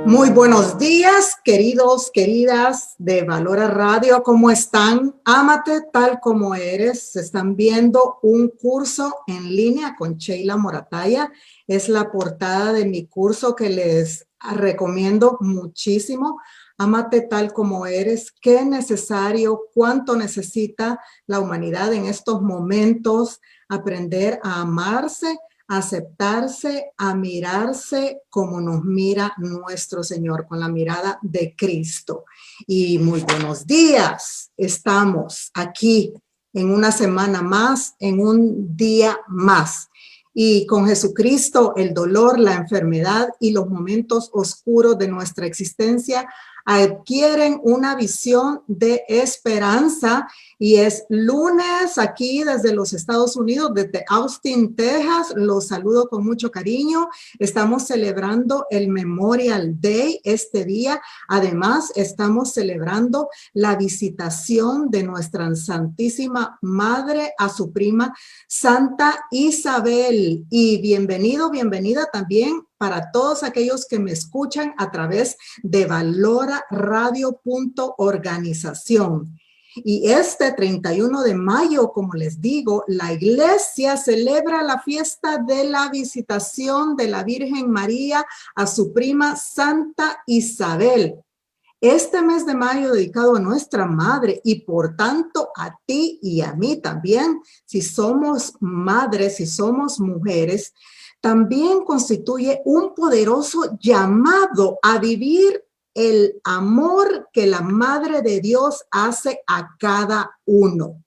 Muy buenos días, queridos, queridas de Valora Radio. ¿Cómo están? Ámate tal como eres. Se están viendo un curso en línea con Sheila Morataya. Es la portada de mi curso que les recomiendo muchísimo. Ámate tal como eres. Qué necesario, cuánto necesita la humanidad en estos momentos aprender a amarse, a aceptarse, a mirarse como nos mira nuestro Señor, con la mirada de Cristo. Y muy buenos días. Estamos aquí en una semana más, en un día más. Y con Jesucristo, el dolor, la enfermedad y los momentos oscuros de nuestra existencia adquieren una visión de esperanza. Y es lunes aquí desde los Estados Unidos, desde Austin, Texas. Los saludo con mucho cariño. Estamos celebrando el Memorial Day este día. Además, estamos celebrando la visitación de nuestra Santísima Madre a su prima Santa Isabel. Y bienvenido, bienvenida también para todos aquellos que me escuchan a través de valoraradio.organización. Y este 31 de mayo, como les digo, la iglesia celebra la fiesta de la visitación de la Virgen María a su prima Santa Isabel. Este mes de mayo dedicado a nuestra madre y por tanto a ti y a mí también, si somos madres, si somos mujeres, también constituye un poderoso llamado a vivir el amor que la Madre de Dios hace a cada uno.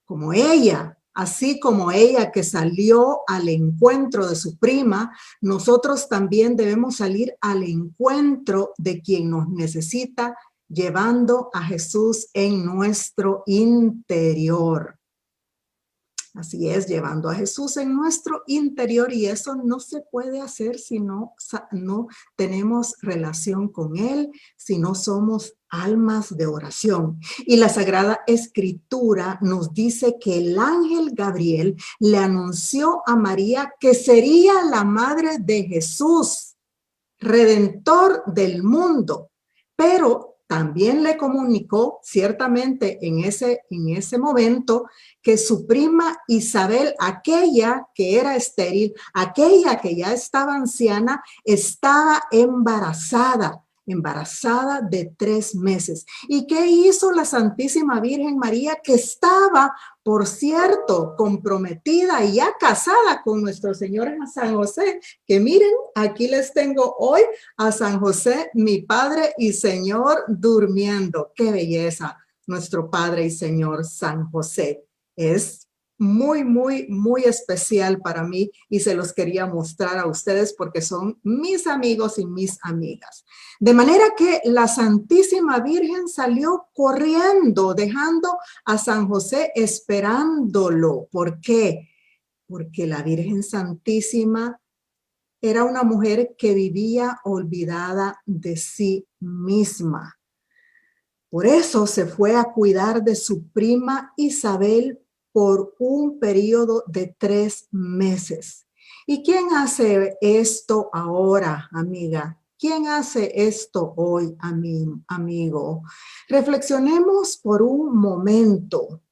Como ella, así como ella que salió al encuentro de su prima, nosotros también debemos salir al encuentro de quien nos necesita, llevando a Jesús en nuestro interior. Así es, llevando a Jesús en nuestro interior, y eso no se puede hacer si no tenemos relación con Él, si no somos almas de oración. Y la Sagrada Escritura nos dice que el ángel Gabriel le anunció a María que sería la madre de Jesús, redentor del mundo, pero también le comunicó ciertamente en ese momento que su prima Isabel, aquella que era estéril, aquella que ya estaba anciana, estaba embarazada de 3 meses. ¿Y qué hizo la Santísima Virgen María, que estaba, por cierto, comprometida y ya casada con nuestro Señor San José? Que miren, aquí les tengo hoy a San José, mi Padre y Señor, durmiendo. ¡Qué belleza! Nuestro Padre y Señor San José es muy, muy, muy especial para mí, y se los quería mostrar a ustedes porque son mis amigos y mis amigas. De manera que la Santísima Virgen salió corriendo, dejando a San José esperándolo. ¿Por qué? Porque la Virgen Santísima era una mujer que vivía olvidada de sí misma. Por eso se fue a cuidar de su prima Isabel por un periodo de 3 meses. ¿Y quién hace esto ahora, amiga? ¿Quién hace esto hoy, amigo? Reflexionemos por un momento,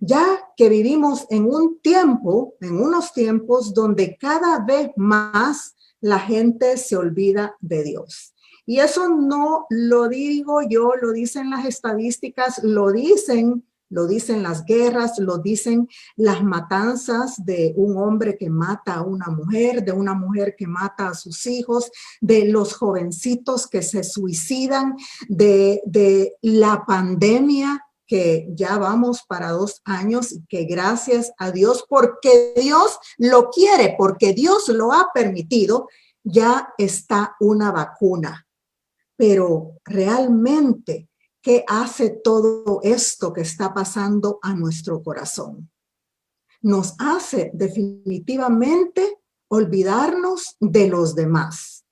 ya que vivimos en unos tiempos donde cada vez más la gente se olvida de Dios. Y eso no lo digo yo, lo dicen las estadísticas, lo dicen las guerras, lo dicen las matanzas de un hombre que mata a una mujer, de una mujer que mata a sus hijos, de los jovencitos que se suicidan, de la pandemia, que ya vamos para 2 años, y que gracias a Dios, porque Dios lo quiere, porque Dios lo ha permitido, ya está una vacuna. Pero realmente, ¿qué hace todo esto que está pasando a nuestro corazón? Nos hace definitivamente olvidarnos de los demás,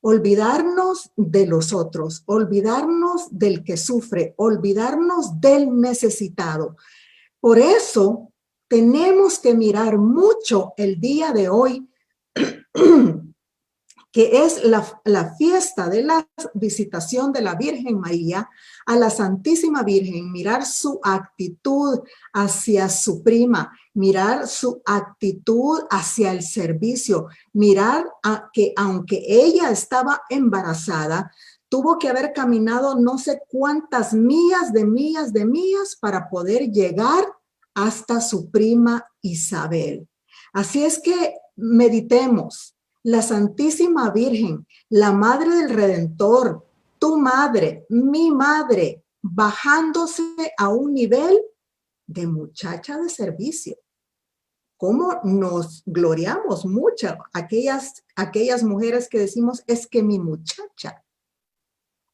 olvidarnos de los otros, olvidarnos del que sufre, olvidarnos del necesitado. Por eso tenemos que mirar mucho el día de hoy que es la fiesta de la visitación de la Virgen María a la Santísima Virgen, mirar su actitud hacia su prima, mirar su actitud hacia el servicio, mirar que aunque ella estaba embarazada, tuvo que haber caminado no sé cuántas millas para poder llegar hasta su prima Isabel. Así es que meditemos. La Santísima Virgen, la Madre del Redentor, tu madre, mi madre, bajándose a un nivel de muchacha de servicio. ¿Cómo nos gloriamos mucho aquellas mujeres que decimos, es que mi muchacha?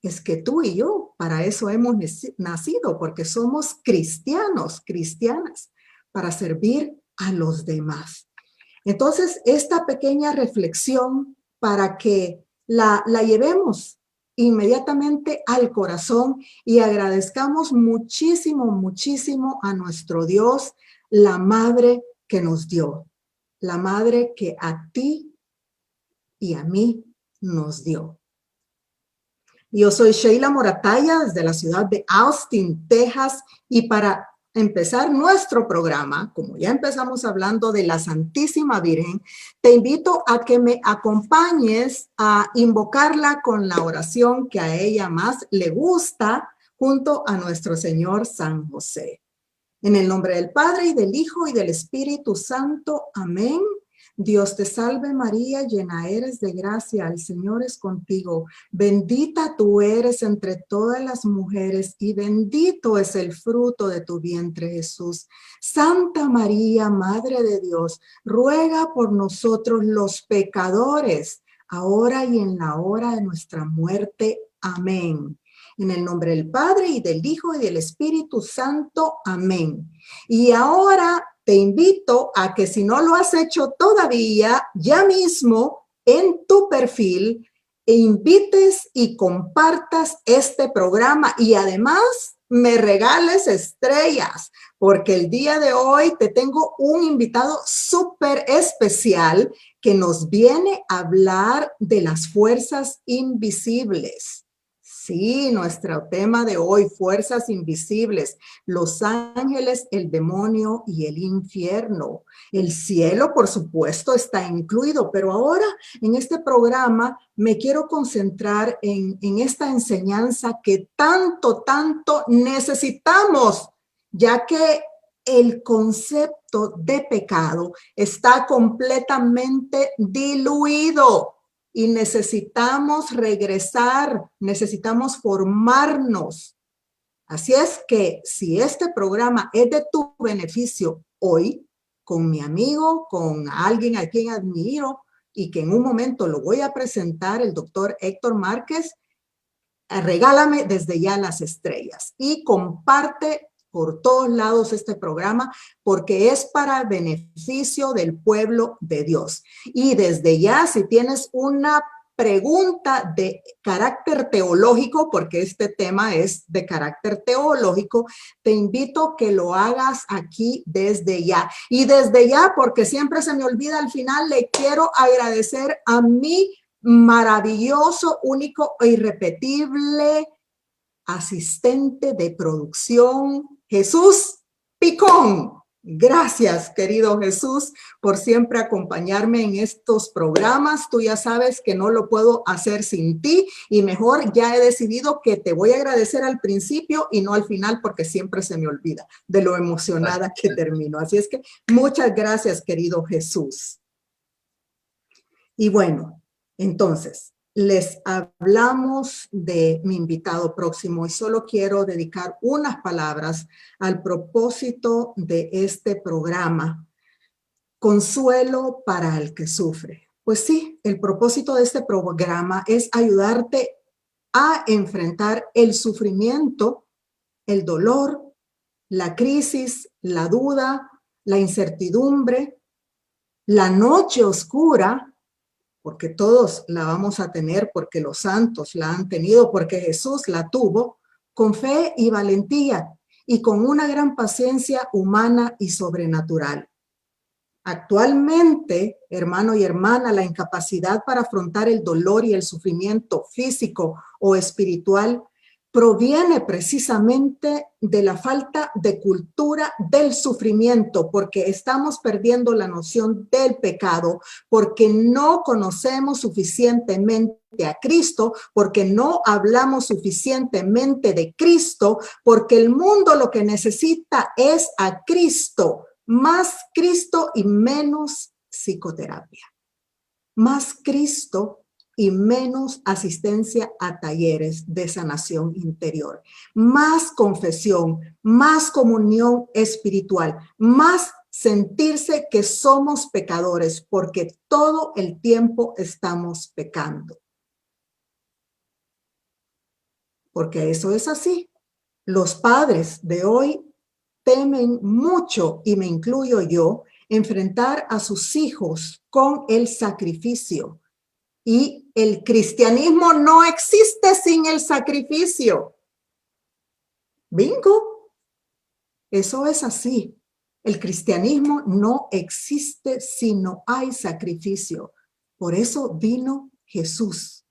Es que tú y yo para eso hemos nacido, porque somos cristianos, cristianas, para servir a los demás. Entonces, esta pequeña reflexión para que la llevemos inmediatamente al corazón y agradezcamos muchísimo, muchísimo a nuestro Dios, la madre que nos dio, la madre que a ti y a mí nos dio. Yo soy Sheila Morataya desde la ciudad de Austin, Texas, y para empezar nuestro programa, como ya empezamos hablando de la Santísima Virgen, te invito a que me acompañes a invocarla con la oración que a ella más le gusta, junto a nuestro Señor San José. En el nombre del Padre, y del Hijo, y del Espíritu Santo. Amén. Dios te salve María, llena eres de gracia, el Señor es contigo. Bendita tú eres entre todas las mujeres y bendito es el fruto de tu vientre, Jesús. Santa María, Madre de Dios, ruega por nosotros los pecadores, ahora y en la hora de nuestra muerte. Amén. En el nombre del Padre, y del Hijo, y del Espíritu Santo. Amén. Y ahora te invito a que si no lo has hecho todavía, ya mismo en tu perfil, invites y compartas este programa y además me regales estrellas, porque el día de hoy te tengo un invitado súper especial que nos viene a hablar de las fuerzas invisibles. Sí, nuestro tema de hoy, fuerzas invisibles, los ángeles, el demonio y el infierno. El cielo, por supuesto, está incluido, pero ahora en este programa me quiero concentrar en esta enseñanza que tanto necesitamos, ya que el concepto de pecado está completamente diluido. Y necesitamos regresar, necesitamos formarnos. Así es que si este programa es de tu beneficio hoy, con mi amigo, con alguien a quien admiro y que en un momento lo voy a presentar, el doctor Héctor Márquez, regálame desde ya las estrellas y comparte por todos lados este programa, porque es para beneficio del pueblo de Dios. Y desde ya, si tienes una pregunta de carácter teológico, porque este tema es de carácter teológico, te invito a que lo hagas aquí desde ya. Y desde ya, porque siempre se me olvida al final, le quiero agradecer a mi maravilloso, único e irrepetible asistente de producción, Jesús Picón. Gracias, querido Jesús, por siempre acompañarme en estos programas. Tú ya sabes que no lo puedo hacer sin ti y mejor ya he decidido que te voy a agradecer al principio y no al final, porque siempre se me olvida de lo emocionada que termino. Así es que muchas gracias, querido Jesús. Y bueno, entonces, les hablamos de mi invitado próximo y solo quiero dedicar unas palabras al propósito de este programa. Consuelo para el que sufre. Pues sí, el propósito de este programa es ayudarte a enfrentar el sufrimiento, el dolor, la crisis, la duda, la incertidumbre, la noche oscura, porque todos la vamos a tener, porque los santos la han tenido, porque Jesús la tuvo, con fe y valentía y con una gran paciencia humana y sobrenatural. Actualmente, hermano y hermana, la incapacidad para afrontar el dolor y el sufrimiento físico o espiritual proviene precisamente de la falta de cultura del sufrimiento, porque estamos perdiendo la noción del pecado, porque no conocemos suficientemente a Cristo, porque no hablamos suficientemente de Cristo, porque el mundo lo que necesita es a Cristo. Más Cristo y menos psicoterapia. Más Cristo y menos asistencia a talleres de sanación interior. Más confesión, más comunión espiritual, más sentirse que somos pecadores, porque todo el tiempo estamos pecando. Porque eso es así. Los padres de hoy temen mucho, y me incluyo yo, enfrentar a sus hijos con el sacrificio. Y el cristianismo no existe sin el sacrificio. Bingo. Eso es así. El cristianismo no existe si no hay sacrificio. Por eso vino Jesús.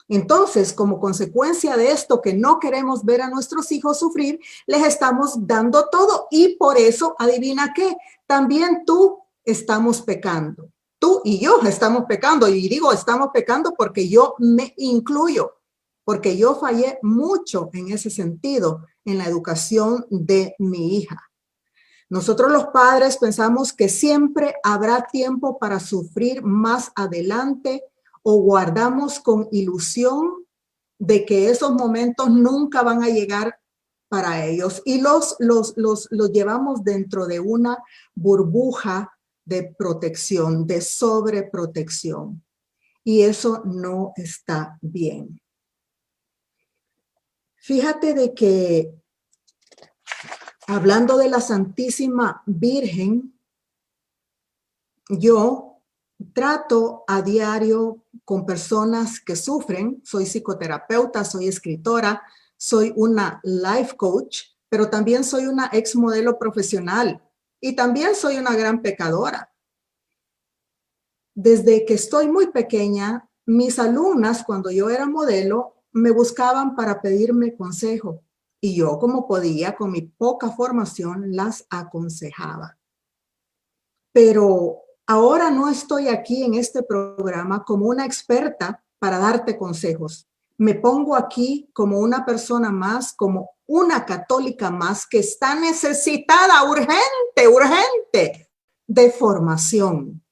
Entonces, como consecuencia de esto, que no queremos ver a nuestros hijos sufrir, les estamos dando todo. Y por eso, adivina qué, también tú estamos pecando. Tú y yo estamos pecando. Y digo, estamos pecando porque yo me incluyo, porque yo fallé mucho en ese sentido, en la educación de mi hija. Nosotros los padres pensamos que siempre habrá tiempo para sufrir más adelante, o guardamos con ilusión de que esos momentos nunca van a llegar para ellos, y los llevamos dentro de una burbuja de protección, de sobreprotección, y eso no está bien. Fíjate de que, hablando de la Santísima Virgen, yo trato a diario con personas que sufren. Soy psicoterapeuta, soy escritora, soy una life coach, pero también soy una ex modelo profesional y también soy una gran pecadora. Desde que estoy muy pequeña, mis alumnas, cuando yo era modelo, me buscaban para pedirme consejo, y yo, como podía, con mi poca formación, las aconsejaba. Pero ahora no estoy aquí en este programa como una experta para darte consejos. Me pongo aquí como una persona más, como una católica más que está necesitada urgente de formación.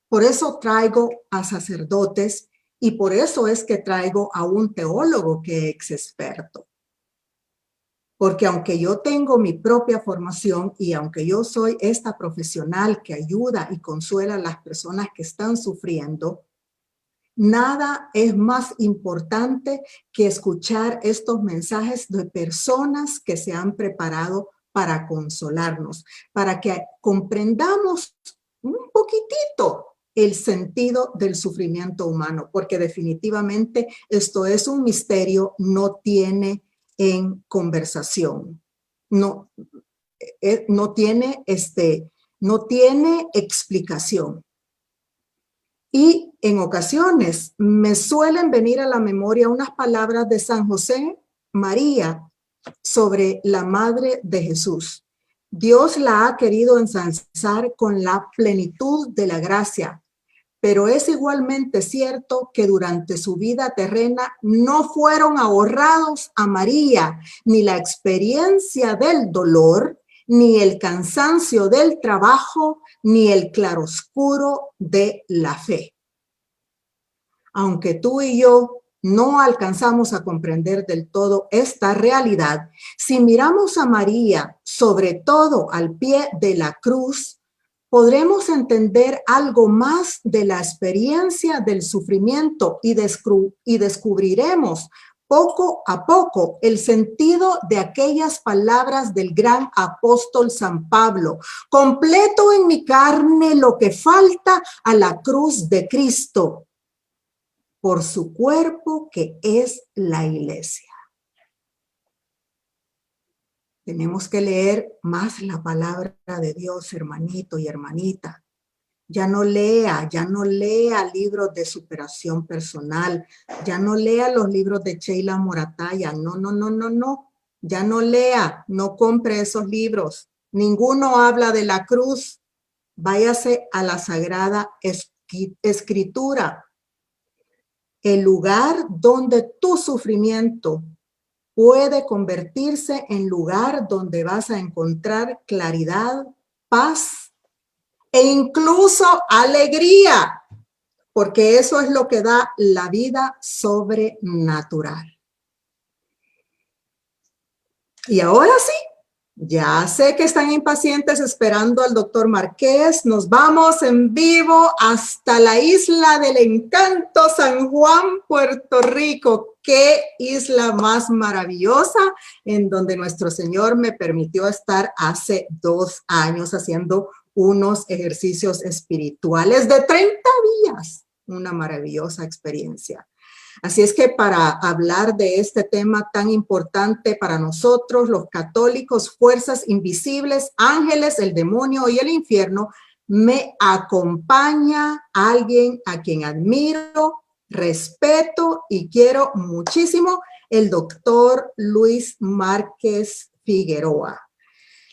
Por eso traigo a sacerdotes, y por eso es que traigo a un teólogo que es experto. Porque aunque yo tengo mi propia formación y aunque yo soy esta profesional que ayuda y consuela a las personas que están sufriendo, nada es más importante que escuchar estos mensajes de personas que se han preparado para consolarnos, para que comprendamos un poquitito el sentido del sufrimiento humano, porque definitivamente esto es un misterio, no tiene en conversación, no tiene explicación. Y en ocasiones me suelen venir a la memoria unas palabras de San José María sobre la Madre de Jesús. Dios la ha querido ensalzar con la plenitud de la gracia, pero es igualmente cierto que durante su vida terrena no fueron ahorrados a María ni la experiencia del dolor, ni el cansancio del trabajo, ni el claroscuro de la fe. Aunque tú y yo no alcanzamos a comprender del todo esta realidad, si miramos a María, sobre todo al pie de la cruz, podremos entender algo más de la experiencia del sufrimiento y descubriremos poco a poco el sentido de aquellas palabras del gran apóstol San Pablo: completo en mi carne lo que falta a la cruz de Cristo, por su cuerpo que es la iglesia. Tenemos que leer más la palabra de Dios, hermanito y hermanita. Ya no lea libros de superación personal, ya no lea los libros de Sheila Morataya, no. Ya no lea, no compre esos libros. Ninguno habla de la cruz. Váyase a la Sagrada Escritura, el lugar donde tu sufrimiento puede convertirse en lugar donde vas a encontrar claridad, paz e incluso alegría, porque eso es lo que da la vida sobrenatural. Y ahora sí, ya sé que están impacientes esperando al doctor Márquez. Nos vamos en vivo hasta la isla del encanto, San Juan, Puerto Rico. Qué isla más maravillosa, en donde nuestro Señor me permitió estar hace 2 años haciendo unos ejercicios espirituales de 30 días. Una maravillosa experiencia. Así es que para hablar de este tema tan importante para nosotros, los católicos, fuerzas invisibles, ángeles, el demonio y el infierno, me acompaña alguien a quien admiro, respeto y quiero muchísimo, el doctor Luis Márquez Figueroa.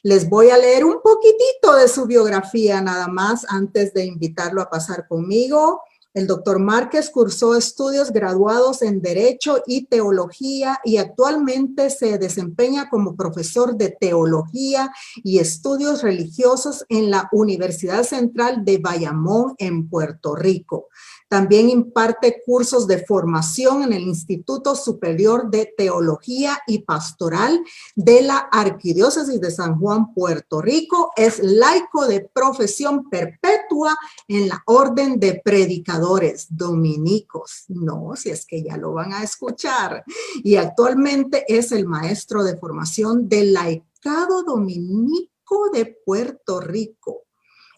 Les voy a leer un poquitito de su biografía nada más antes de invitarlo a pasar conmigo. El doctor Márquez cursó estudios graduados en Derecho y Teología y actualmente se desempeña como profesor de Teología y Estudios Religiosos en la Universidad Central de Bayamón en Puerto Rico. También imparte cursos de formación en el Instituto Superior de Teología y Pastoral de la Arquidiócesis de San Juan, Puerto Rico. Es laico de profesión perpetua en la Orden de Predicadores Dominicos. No, si es que ya lo van a escuchar. Y actualmente es el maestro de formación del Laicado Dominico de Puerto Rico.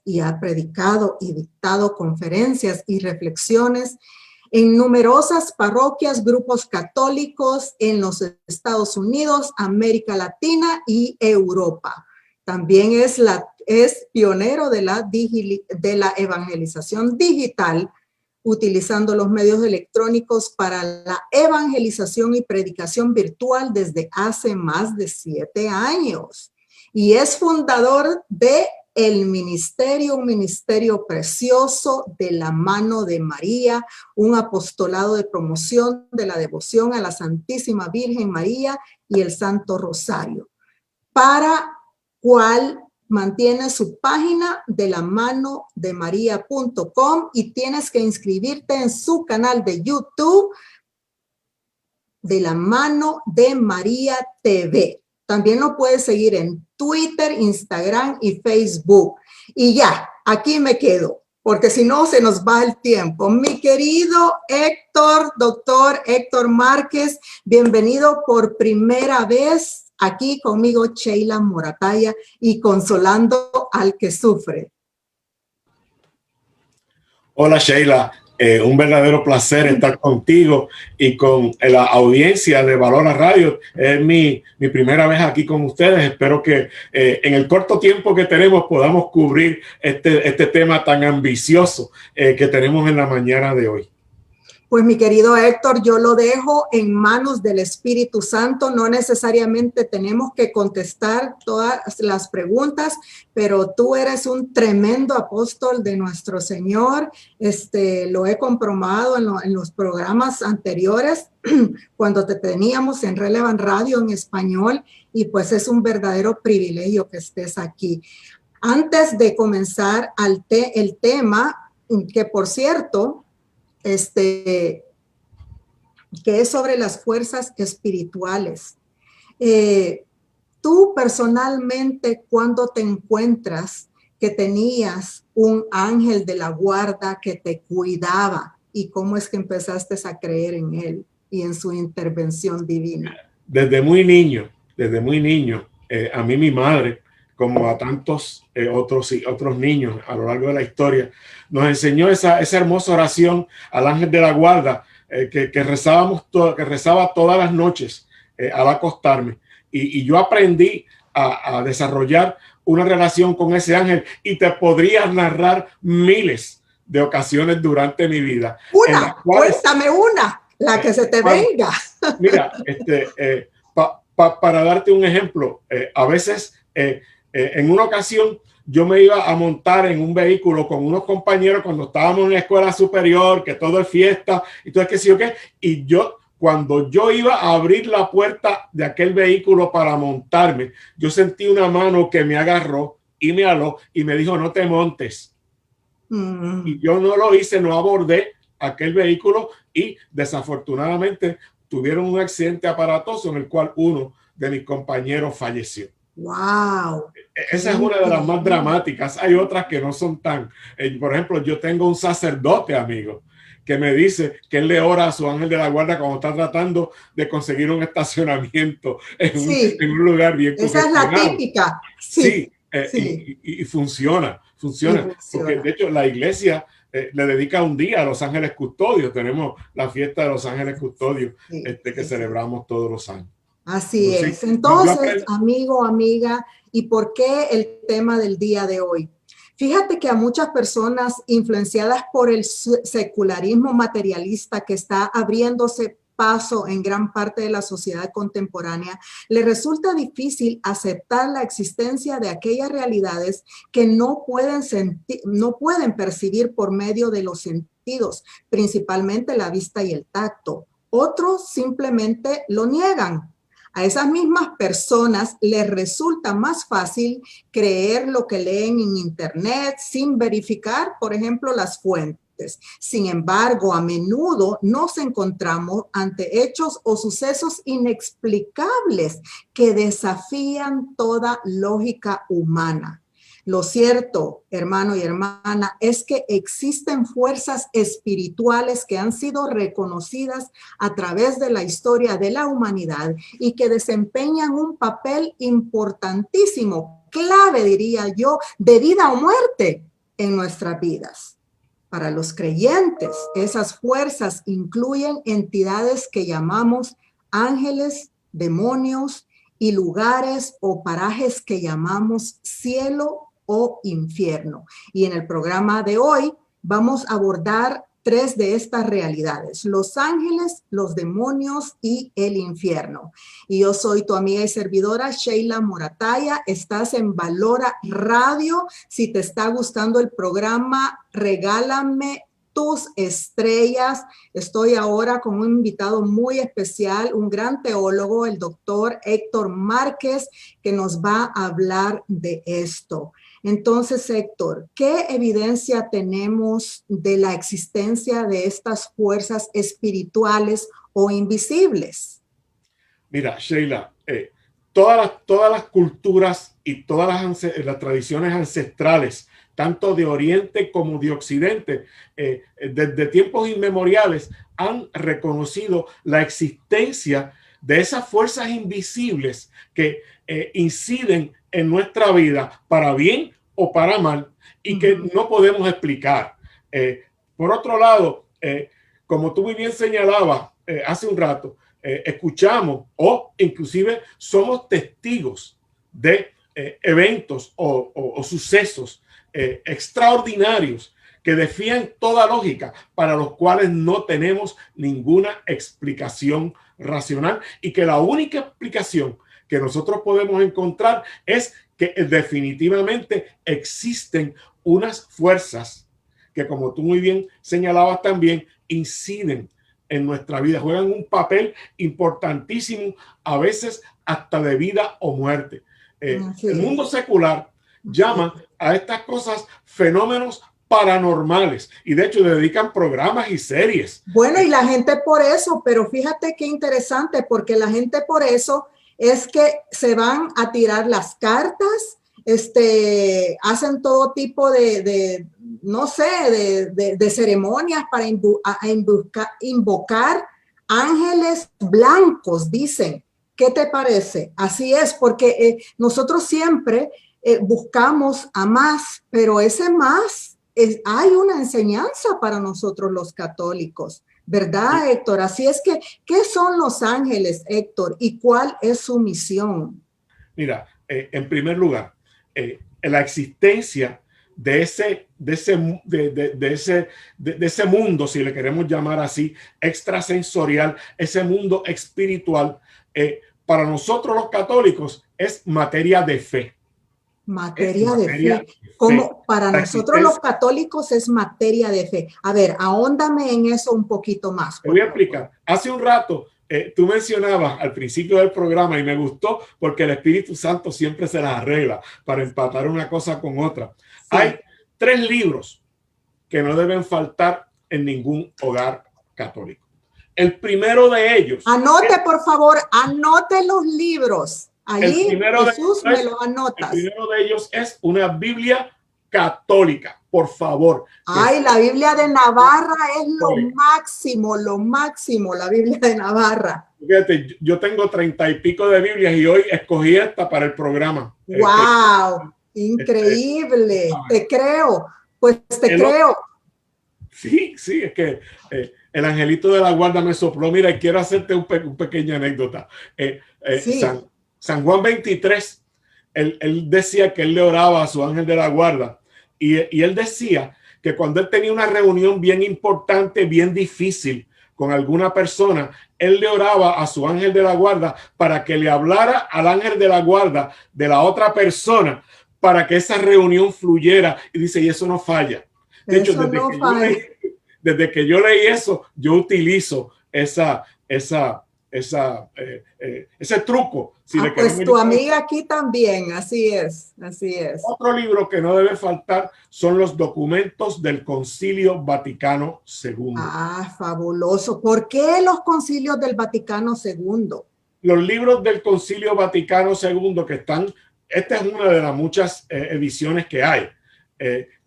Y ha predicado y dictado conferencias y reflexiones en numerosas parroquias, grupos católicos en los Estados Unidos, América Latina y Europa. También es pionero de la evangelización digital, utilizando los medios electrónicos para la evangelización y predicación virtual desde hace más de 7 años. Y es fundador de el ministerio, un ministerio precioso de la mano de María, un apostolado de promoción de la devoción a la Santísima Virgen María y el Santo Rosario, para cual mantiene su página de la mano de María.com y tienes que inscribirte en su canal de YouTube de la mano de María TV. También lo puedes seguir en Twitter, Instagram y Facebook. Y ya, aquí me quedo, porque si no se nos va el tiempo. Mi querido Héctor, doctor Héctor Márquez, bienvenido por primera vez aquí conmigo, Sheila Morataya, y consolando al que sufre. Hola Sheila, un verdadero placer estar contigo y con la audiencia de Valora Radio. Es mi primera vez aquí con ustedes. Espero que en el corto tiempo que tenemos podamos cubrir este tema tan ambicioso que tenemos en la mañana de hoy. Pues mi querido Héctor, yo lo dejo en manos del Espíritu Santo. No necesariamente tenemos que contestar todas las preguntas, pero tú eres un tremendo apóstol de nuestro Señor. Lo he comprobado en los programas anteriores, cuando te teníamos en Relevant Radio en español, y pues es un verdadero privilegio que estés aquí. Antes de comenzar el tema, que por cierto, que es sobre las fuerzas espirituales. Tú personalmente, ¿cuándo te encuentras que tenías un ángel de la guarda que te cuidaba? ¿Y cómo es que empezaste a creer en él y en su intervención divina? Desde muy niño, a mí mi madre, como a tantos otros niños a lo largo de la historia, nos enseñó esa hermosa oración al ángel de la guarda que rezaba todas las noches al acostarme. y yo aprendí a desarrollar una relación con ese ángel y te podría narrar miles de ocasiones durante mi vida. Cuéntame una, la que se te venga. Mira, para darte un ejemplo, a veces en una ocasión yo me iba a montar en un vehículo con unos compañeros cuando estábamos en la escuela superior, que todo es fiesta y todo es que sí o qué, y cuando yo iba a abrir la puerta de aquel vehículo para montarme, yo sentí una mano que me agarró y me aló y me dijo, no te montes. Y yo no lo hice, no abordé aquel vehículo y desafortunadamente tuvieron un accidente aparatoso en el cual uno de mis compañeros falleció. ¡Wow! Esa es una de las más dramáticas. Hay otras que no son tan... por ejemplo, yo tengo un sacerdote, amigo, que me dice que él le ora a su ángel de la guarda cuando está tratando de conseguir un estacionamiento en un lugar bien congestionado. Esa es la típica. Sí, y funciona. Porque de hecho la iglesia le dedica un día a los ángeles custodios. Tenemos la fiesta de los ángeles custodios que celebramos todos los años. Así es. Entonces, amigo, amiga, ¿y por qué el tema del día de hoy? Fíjate que a muchas personas influenciadas por el secularismo materialista que está abriéndose paso en gran parte de la sociedad contemporánea, le resulta difícil aceptar la existencia de aquellas realidades que no pueden percibir por medio de los sentidos, principalmente la vista y el tacto. Otros simplemente lo niegan. A esas mismas personas les resulta más fácil creer lo que leen en internet sin verificar, por ejemplo, las fuentes. Sin embargo, a menudo nos encontramos ante hechos o sucesos inexplicables que desafían toda lógica humana. Lo cierto, hermano y hermana, es que existen fuerzas espirituales que han sido reconocidas a través de la historia de la humanidad y que desempeñan un papel importantísimo, clave, diría yo, de vida o muerte en nuestras vidas. Para los creyentes, esas fuerzas incluyen entidades que llamamos ángeles, demonios y lugares o parajes que llamamos cielo o infierno. Y en el programa de hoy vamos a abordar 3 de estas realidades: los ángeles, los demonios y el infierno. Y yo soy tu amiga y servidora Sheila Morataya. Estás en Valora Radio. Si te está gustando el programa, regálame tus estrellas. Estoy ahora con un invitado muy especial, un gran teólogo, el doctor Héctor Márquez, que nos va a hablar de esto. Entonces, Héctor, ¿qué evidencia tenemos de la existencia de estas fuerzas espirituales o invisibles? Mira, Sheila, todas las culturas y todas las tradiciones ancestrales, tanto de Oriente como de Occidente, desde tiempos inmemoriales, han reconocido la existencia de esas fuerzas invisibles que inciden en nuestra vida para bien o para mal y que no podemos explicar. Por otro lado, como tú muy bien señalabas hace un rato, escuchamos o inclusive somos testigos de eventos o sucesos extraordinarios que desafían toda lógica, para los cuales no tenemos ninguna explicación racional, y que la única explicación que nosotros podemos encontrar es que definitivamente existen unas fuerzas que, como tú muy bien señalabas también, inciden en nuestra vida, juegan un papel importantísimo, a veces hasta de vida o muerte. El mundo secular llama a estas cosas fenómenos paranormales, y de hecho le dedican programas y series. Bueno, y la gente por eso, pero fíjate qué interesante, porque la gente por eso es que se van a tirar las cartas, hacen todo tipo no sé, de ceremonias para invocar ángeles blancos, dicen. ¿Qué te parece? Así es, porque nosotros siempre buscamos a más, pero ese más, hay una enseñanza para nosotros los católicos. ¿Verdad, Héctor? Así es que, ¿qué son los ángeles, Héctor? ¿Y cuál es su misión? Mira, en primer lugar, la existencia de ese mundo, si le queremos llamar así, extrasensorial, ese mundo espiritual, para nosotros los católicos es materia de fe. Materia de fe. Como para nosotros los católicos es materia de fe. A ver, ahóndame en eso un poquito más. Te voy a explicar. Hace un rato tú mencionabas al principio del programa y me gustó porque el Espíritu Santo siempre se las arregla para empatar una cosa con otra. Sí. Hay 3 libros que no deben faltar en ningún hogar católico. El primero de ellos. Anote, por favor, anote los libros. Allí Jesús me lo anotas. El primero de ellos es una Biblia católica, por favor. Ay, la Biblia de Navarra es lo máximo, la Biblia de Navarra. Fíjate, yo tengo 30 y pico de Biblias y hoy escogí esta para el programa. ¡Wow! Increíble. Te creo, pues te creo. Sí, es que el angelito de la guarda me sopló. Mira, y quiero hacerte una pequeña anécdota. Sí. San Juan 23, él decía que él le oraba a su ángel de la guarda y él decía que cuando él tenía una reunión bien importante, bien difícil con alguna persona, él le oraba a su ángel de la guarda para que le hablara al ángel de la guarda de la otra persona para que esa reunión fluyera. Y dice, y eso no falla. De hecho, desde que yo leí eso, yo utilizo ese truco. Si pues tu amiga aquí también, así es. Otro libro que no debe faltar son los documentos del Concilio Vaticano II. Ah, fabuloso. ¿Por qué los concilios del Vaticano II? Los libros del Concilio Vaticano II que están, esta es una de las muchas ediciones que hay,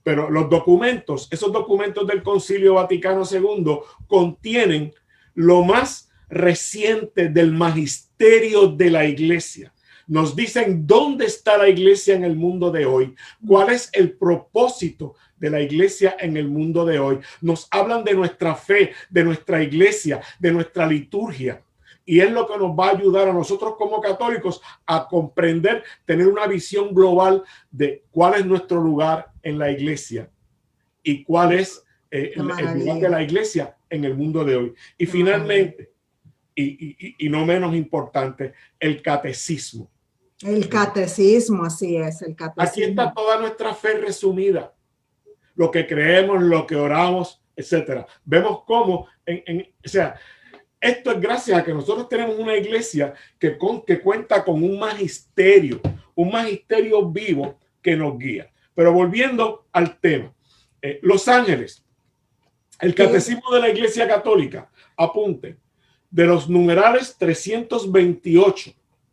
pero los documentos, esos documentos del Concilio Vaticano II contienen lo más reciente del magisterio de la iglesia. Nos dicen dónde está la iglesia en el mundo de hoy, cuál es el propósito de la iglesia en el mundo de hoy. Nos hablan de nuestra fe, de nuestra iglesia, de nuestra liturgia. Y es lo que nos va a ayudar a nosotros como católicos a comprender, tener una visión global de cuál es nuestro lugar en la iglesia y cuál es el lugar de la iglesia en el mundo de hoy. Y finalmente, y no menos importante, el catecismo. El catecismo, así es, el catecismo. Aquí está toda nuestra fe resumida. Lo que creemos, lo que oramos, etcétera. Vemos cómo, o sea, esto es gracias a que nosotros tenemos una iglesia que cuenta con un magisterio vivo que nos guía. Pero volviendo al tema, los ángeles, el catecismo de la Iglesia Católica, apunte, de los numerales 328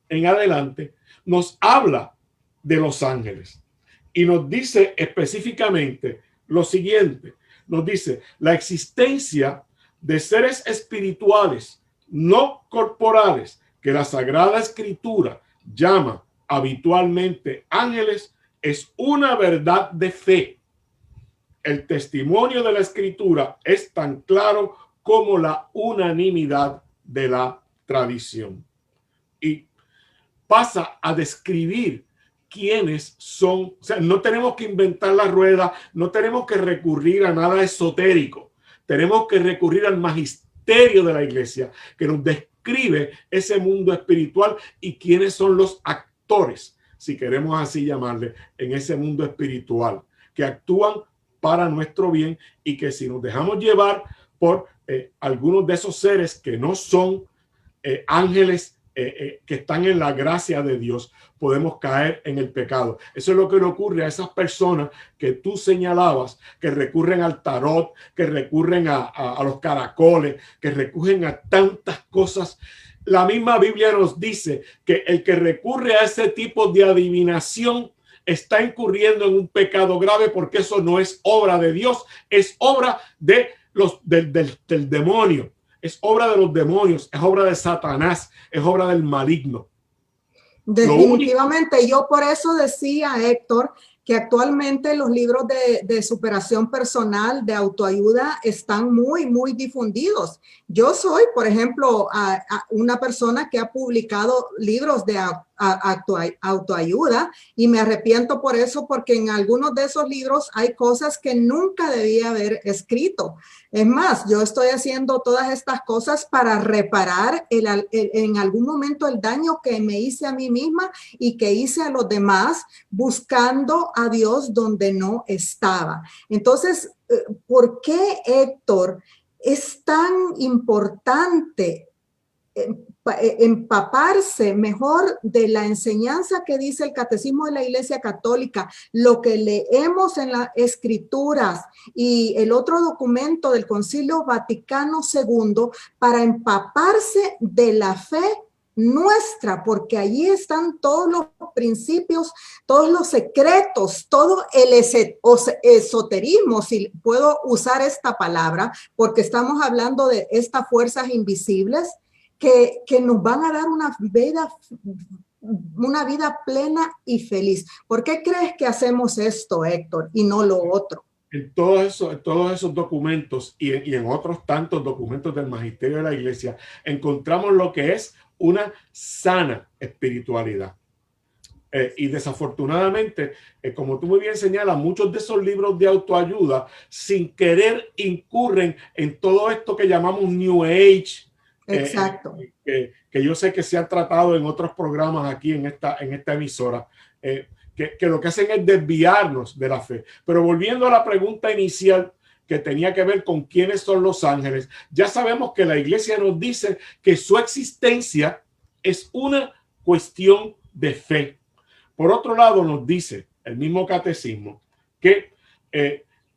en adelante, nos habla de los ángeles y nos dice específicamente lo siguiente. Nos dice la existencia de seres espirituales no corporales que la Sagrada Escritura llama habitualmente ángeles es una verdad de fe. El testimonio de la Escritura es tan claro como la unanimidad de la tradición. Y pasa a describir quiénes son. O sea, no tenemos que inventar la rueda, no tenemos que recurrir a nada esotérico. Tenemos que recurrir al magisterio de la iglesia que nos describe ese mundo espiritual y quiénes son los actores, si queremos así llamarle, en ese mundo espiritual, que actúan para nuestro bien y que si nos dejamos llevar por algunos de esos seres que no son ángeles que están en la gracia de Dios, podemos caer en el pecado. Eso es lo que le ocurre a esas personas que tú señalabas, que recurren al tarot, que recurren a los caracoles, que recurren a tantas cosas. La misma Biblia nos dice que el que recurre a ese tipo de adivinación está incurriendo en un pecado grave, porque eso no es obra de Dios, es obra del demonio. Es obra de los demonios, es obra de Satanás, es obra del maligno. Definitivamente, yo por eso decía, Héctor, que actualmente los libros de superación personal, de autoayuda, están muy difundidos. Yo soy, por ejemplo, una persona que ha publicado libros de autoayuda y me arrepiento por eso, porque en algunos de esos libros hay cosas que nunca debía haber escrito. Es más, yo estoy haciendo todas estas cosas para reparar en algún momento el daño que me hice a mí misma y que hice a los demás, buscando a Dios donde no estaba. Entonces, ¿por qué, Héctor, es tan importante empaparse mejor de la enseñanza que dice el Catecismo de la Iglesia Católica, lo que leemos en las Escrituras y el otro documento del Concilio Vaticano II, para empaparse de la fe nuestra, porque allí están todos los principios, todos los secretos, todo el esoterismo, si puedo usar esta palabra, porque estamos hablando de estas fuerzas invisibles que nos van a dar una vida plena y feliz. ¿Por qué crees que hacemos esto, Héctor, y no lo otro? En todos esos documentos y en otros tantos documentos del magisterio de la Iglesia encontramos lo que es una sana espiritualidad. Y desafortunadamente, como tú muy bien señalas, muchos de esos libros de autoayuda sin querer incurren en todo esto que llamamos New Age. Exacto. Que yo sé que se han tratado en otros programas aquí en esta emisora, que lo que hacen es desviarnos de la fe. Pero volviendo a la pregunta inicial que tenía que ver con quiénes son los ángeles, ya sabemos que la Iglesia nos dice que su existencia es una cuestión de fe. Por otro lado, nos dice el mismo catecismo que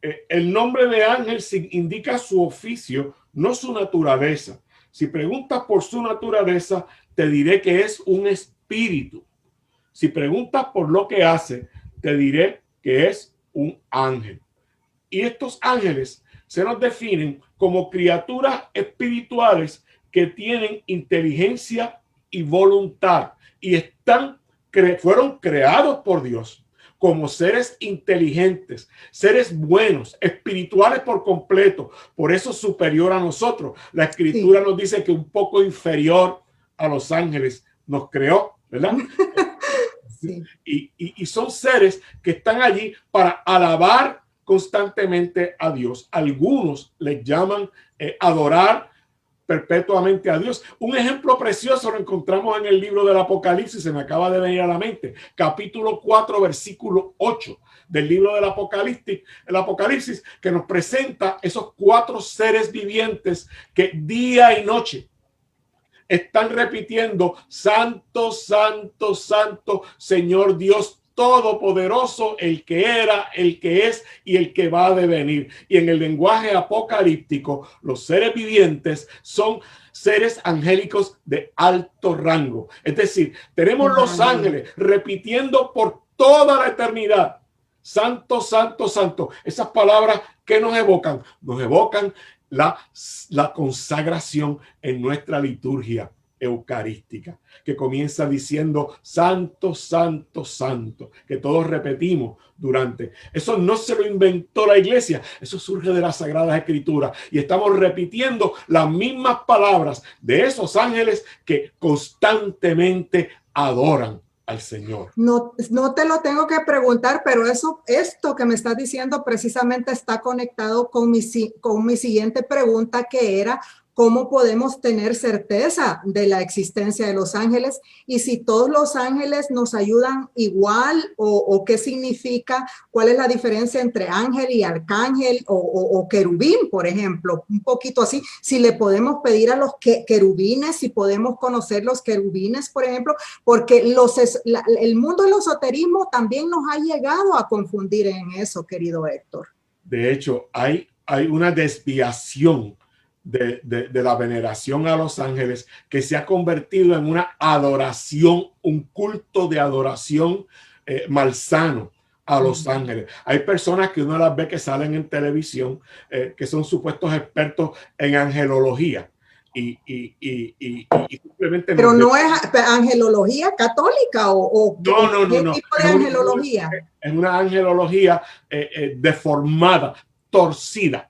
el nombre de ángel indica su oficio, no su naturaleza. Si preguntas por su naturaleza, te diré que es un espíritu. Si preguntas por lo que hace, te diré que es un ángel. Y estos ángeles se nos definen como criaturas espirituales que tienen inteligencia y voluntad y fueron creados por Dios como seres inteligentes, seres buenos, espirituales por completo, por eso superior a nosotros. La Escritura nos dice que un poco inferior a los ángeles nos creó, ¿verdad? Sí. Y son seres que están allí para alabar constantemente a Dios. Algunos les llaman adorar perpetuamente a Dios. Un ejemplo precioso lo encontramos en el libro del Apocalipsis, se me acaba de venir a la mente, capítulo 4, versículo 8 del libro del Apocalipsis, que nos presenta esos 4 seres vivientes que día y noche están repitiendo: Santo, Santo, Santo, Señor Dios Todopoderoso, el que era, el que es y el que va a devenir. Y en el lenguaje apocalíptico, los seres vivientes son seres angélicos de alto rango. Es decir, tenemos los ángeles repitiendo por toda la eternidad: Santo, Santo, Santo. Esas palabras que nos evocan la consagración en nuestra liturgia eucarística, que comienza diciendo Santo, Santo, Santo, que todos repetimos durante. Eso no se lo inventó la Iglesia, eso surge de las Sagradas Escrituras y estamos repitiendo las mismas palabras de esos ángeles que constantemente adoran al Señor. No te lo tengo que preguntar, pero esto que me estás diciendo precisamente está conectado con mi siguiente pregunta, que era: ¿cómo podemos tener certeza de la existencia de los ángeles? Y si todos los ángeles nos ayudan igual, o qué significa, cuál es la diferencia entre ángel y arcángel o querubín, por ejemplo, un poquito así. Si le podemos pedir a los querubines, si podemos conocer los querubines, por ejemplo, porque el mundo del esoterismo también nos ha llegado a confundir en eso, querido Héctor. De hecho, hay una desviación de la veneración a los ángeles que se ha convertido en una adoración, un culto de adoración malsano a los ángeles. Hay personas que uno las ve que salen en televisión, que son supuestos expertos en angelología, y simplemente Pero no es angelología católica o no. ¿qué tipo de angelología? Es una angelología deformada, torcida,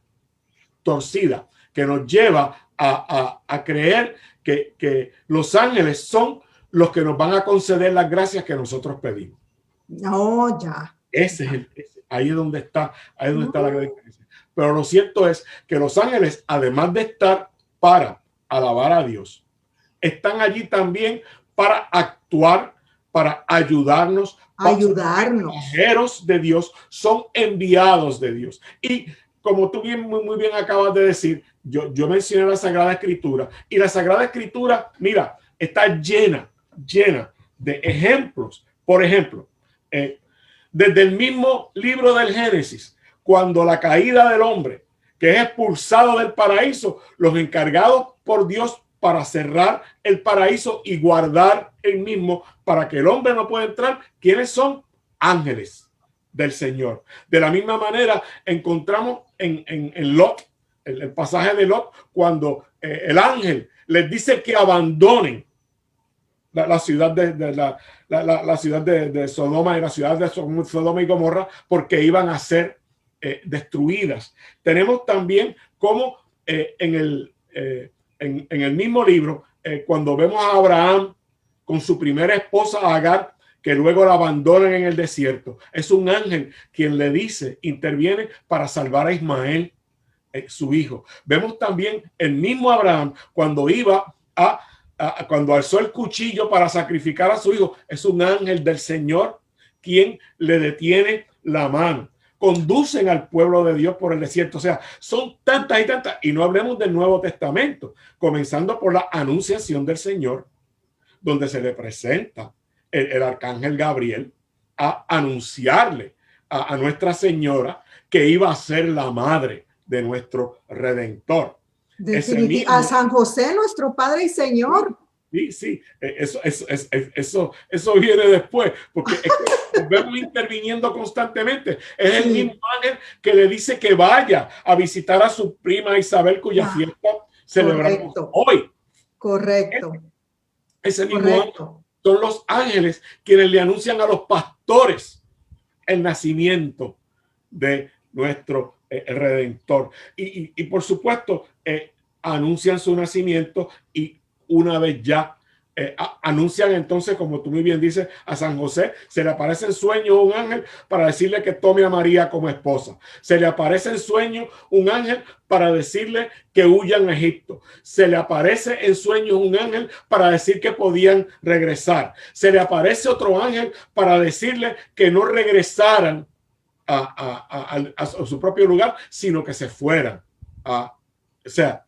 que nos lleva a creer que los ángeles son los que nos van a conceder las gracias que nosotros pedimos. No, ya. Ahí es donde está la gran diferencia. Pero lo cierto es que los ángeles, además de estar para alabar a Dios, están allí también para actuar, para ayudarnos. Mensajeros de Dios, son enviados de Dios. Y como tú muy bien acabas de decir, yo mencioné la Sagrada Escritura, y la Sagrada Escritura, mira, está llena de ejemplos. Por ejemplo, desde el mismo libro del Génesis, cuando la caída del hombre, que es expulsado del paraíso, los encargados por Dios para cerrar el paraíso y guardar el mismo para que el hombre no pueda entrar, ¿quiénes son? Ángeles del Señor. De la misma manera encontramos en Lot, el pasaje de Lot, cuando el ángel les dice que abandonen la ciudad la ciudad de Sodoma y la ciudad de Sodoma y Gomorra, porque iban a ser destruidas. Tenemos también como en el mismo libro, cuando vemos a Abraham con su primera esposa Agar, que luego la abandonan en el desierto, es un ángel quien le dice, interviene para salvar a Ismael, su hijo. Vemos también el mismo Abraham cuando iba cuando alzó el cuchillo para sacrificar a su hijo, es un ángel del Señor quien le detiene la mano. Conducen al pueblo de Dios por el desierto. O sea, son tantas y tantas. Y no hablemos del Nuevo Testamento, comenzando por la anunciación del Señor, donde se le presenta el arcángel Gabriel a anunciarle a Nuestra Señora que iba a ser la madre de nuestro Redentor. A San José, nuestro Padre y Señor. Sí, eso viene después, porque es que nos vemos interviniendo constantemente. Es el mismo ángel que le dice que vaya a visitar a su prima Isabel, cuya fiesta celebramos hoy. Correcto. Ese mismo ángel son los ángeles quienes le anuncian a los pastores el nacimiento de nuestro Redentor. Y por supuesto, anuncian su nacimiento, y una vez ya anuncian entonces, como tú muy bien dices, a San José, se le aparece en sueño un ángel para decirle que tome a María como esposa. Se le aparece en sueño un ángel para decirle que huyan a Egipto. Se le aparece en sueños un ángel para decir que podían regresar. Se le aparece otro ángel para decirle que no regresaran a su propio lugar, sino que se fueran. O sea,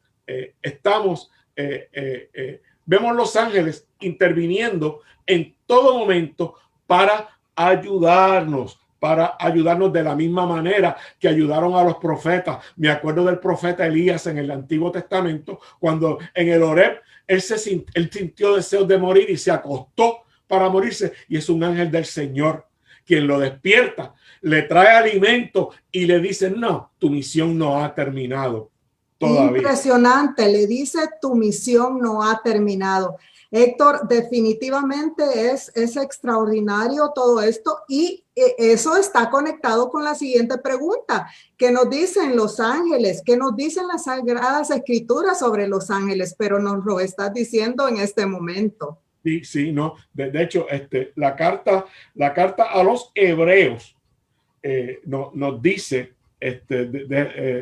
vemos los ángeles interviniendo en todo momento para ayudarnos de la misma manera que ayudaron a los profetas. Me acuerdo del profeta Elías en el Antiguo Testamento, cuando en el Horeb él sintió deseos de morir y se acostó para morirse, y es un ángel del Señor quien lo despierta, le trae alimento y le dice: no, tu misión no ha terminado todavía. Impresionante, le dice: tu misión no ha terminado. Héctor, definitivamente es extraordinario todo esto, y eso está conectado con la siguiente pregunta. ¿Qué nos dicen los ángeles? ¿Qué nos dicen las Sagradas Escrituras sobre los ángeles? Pero nos lo estás diciendo en este momento. Sí, no. De hecho, la carta a los hebreos nos dice,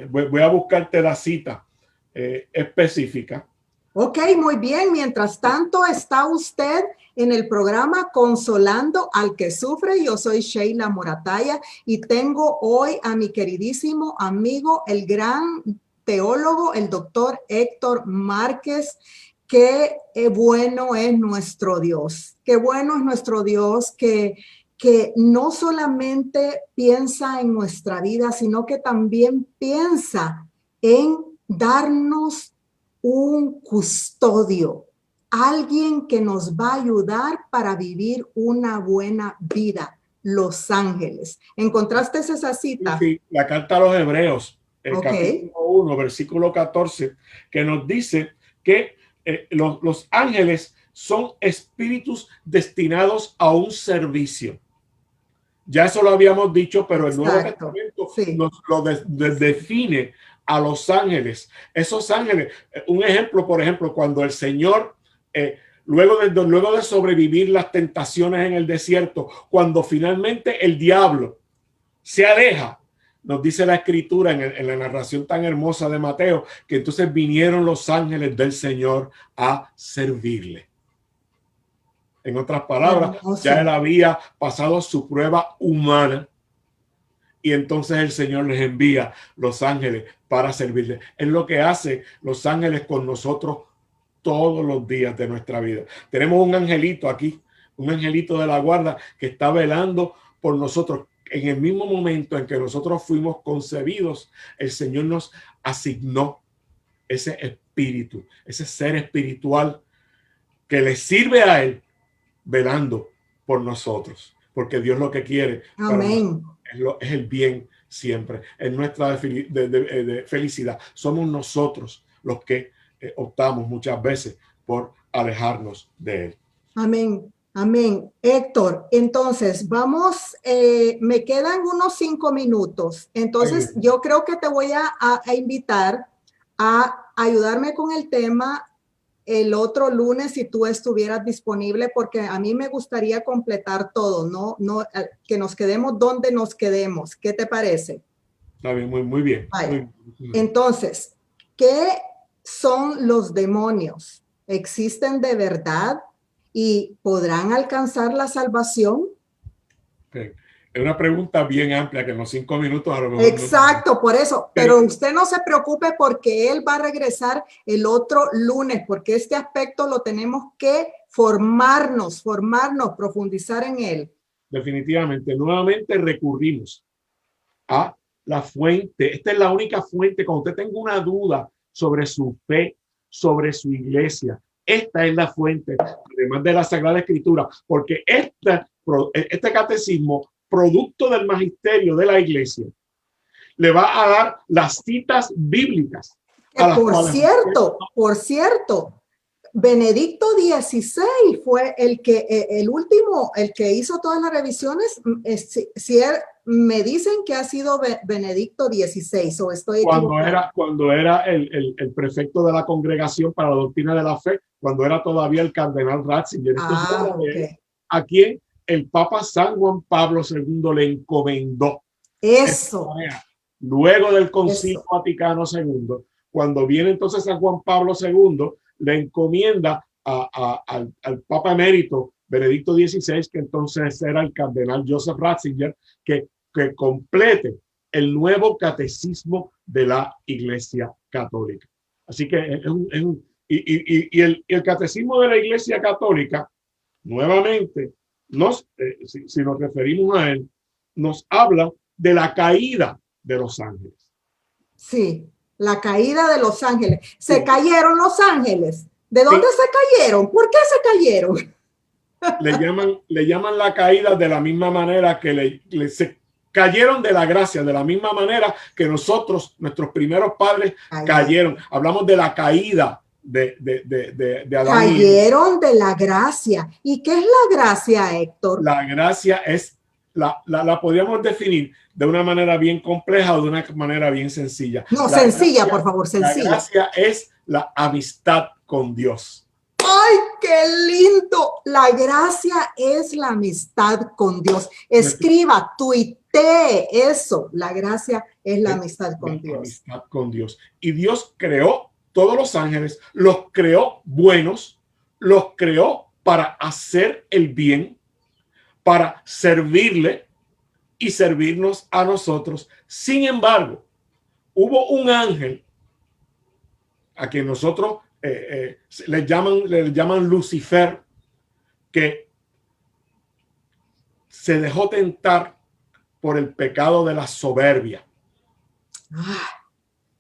voy a buscarte la cita específica. Ok, muy bien. Mientras tanto, está usted en el programa Consolando al que Sufre. Yo soy Sheila Morataya y tengo hoy a mi queridísimo amigo, el gran teólogo, el doctor Héctor Márquez. Qué bueno es nuestro Dios. Qué bueno es nuestro Dios que no solamente piensa en nuestra vida, sino que también piensa en darnos un custodio, alguien que nos va a ayudar para vivir una buena vida, los ángeles. ¿Encontraste esa cita? Sí, la carta a los hebreos, capítulo 1, versículo 14, que nos dice que los ángeles son espíritus destinados a un servicio. Ya eso lo habíamos dicho, pero el Nuevo Testamento nos lo define a los ángeles. Esos ángeles, un ejemplo, por ejemplo, cuando el Señor, luego de sobrevivir las tentaciones en el desierto, cuando finalmente el diablo se aleja, nos dice la escritura en la narración tan hermosa de Mateo, que entonces vinieron los ángeles del Señor a servirle. En otras palabras, ya él había pasado su prueba humana y entonces el Señor les envía los ángeles para servirle. Es lo que hace los ángeles con nosotros todos los días de nuestra vida. Tenemos un angelito aquí, un angelito de la guarda que está velando por nosotros. En el mismo momento en que nosotros fuimos concebidos, el Señor nos asignó ese espíritu, ese ser espiritual que le sirve a él velando por nosotros, porque Dios lo que quiere Amén. Es el bien siempre, es nuestra de felicidad. Somos nosotros los que optamos muchas veces por alejarnos de él. Amén. Amén. Héctor, entonces vamos, me quedan unos 5 minutos. Entonces yo creo que te voy a invitar a ayudarme con el tema el otro lunes si tú estuvieras disponible, porque a mí me gustaría completar todo, no que nos quedemos donde nos quedemos. ¿Qué te parece? Está bien, muy bien. Muy bien. Entonces, ¿qué son los demonios? ¿Existen de verdad y podrán alcanzar la salvación? Okay. Es una pregunta bien amplia que en los 5 minutos a lo mejor. Exacto, no... por eso. Pero usted no se preocupe porque él va a regresar el otro lunes, porque este aspecto lo tenemos que formarnos, profundizar en él. Definitivamente, nuevamente recurrimos a la fuente. Esta es la única fuente. Cuando usted tenga una duda sobre su fe, sobre su iglesia, esta es la fuente, además de la Sagrada Escritura, porque este catecismo, producto del magisterio de la iglesia, le va a dar las citas bíblicas. Por cierto, Benedicto XVI fue el último, el que hizo todas las revisiones. Me dicen que ha sido Benedicto XVI, o estoy equivocado. Cuando era el prefecto de la Congregación para la Doctrina de la Fe, cuando era todavía el cardenal Ratzinger. A quien el Papa San Juan Pablo II le encomendó. Eso. Luego del Concilio Vaticano II, cuando viene entonces San Juan Pablo II, le encomienda al Papa emérito Benedicto XVI, que entonces era el cardenal Joseph Ratzinger, que complete el nuevo catecismo de la Iglesia Católica. Así que el catecismo de la Iglesia Católica, nuevamente, si nos referimos a él, nos habla de la caída de los ángeles. Sí, la caída de los ángeles. Se cayeron los ángeles. ¿De dónde se cayeron? ¿Por qué se cayeron? Le llaman la caída de la misma manera que se cayeron de la gracia, de la misma manera que nosotros, nuestros primeros padres, cayeron. Hablamos de la caída de Adán. Cayeron de la gracia. ¿Y qué es la gracia, Héctor? La gracia es, la podríamos definir de una manera bien compleja o de una manera bien sencilla. No, sencilla, por favor, sencilla. La gracia es la amistad con Dios. ¡Ay, qué lindo! La gracia es la amistad con Dios. Escriba, tuitee eso. La gracia es la amistad con Dios. Amistad con Dios. Y Dios creó todos los ángeles, los creó buenos, los creó para hacer el bien, para servirle y servirnos a nosotros. Sin embargo, hubo un ángel a quien nosotros le llaman Lucifer, que se dejó tentar por el pecado de la soberbia.